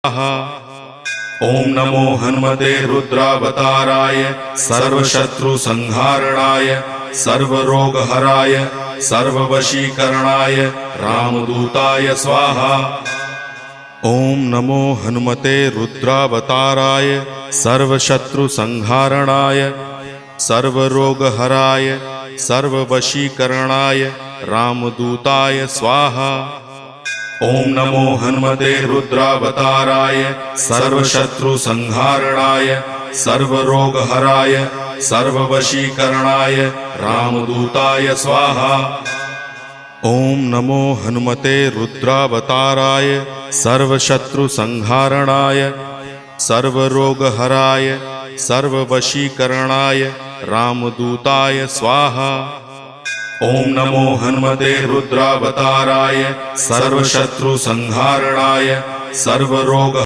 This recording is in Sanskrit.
ओम नमो हनुमते रुद्रावताराय सर्वशत्रुसंहारणाय सर्वरोगहराय सर्ववशीकरणाय रामदूताय स्वाहा। ओम नमो हनुमते रुद्रावताराय सर्वशत्रुसंहारणाय सर्वरोगहराय सर्ववशीकरणाय रामदूताय स्वाहा। ओम नमो हनुमते रुद्रावताराय सर्वशत्रुसंहारणाय सर्वरोगहराय सर्ववशीकरणाय रामदूताय स्वाहा। ओम नमो हनुमते रुद्रावताराय सर्वशत्रुसंहारणाय सर्वरोगहराय सर्ववशीकरणाय रामदूताय स्वाहा। ओम नमो हनुमते रुद्रावताराय सर्वशत्रुसंहारणाय सर्वरोग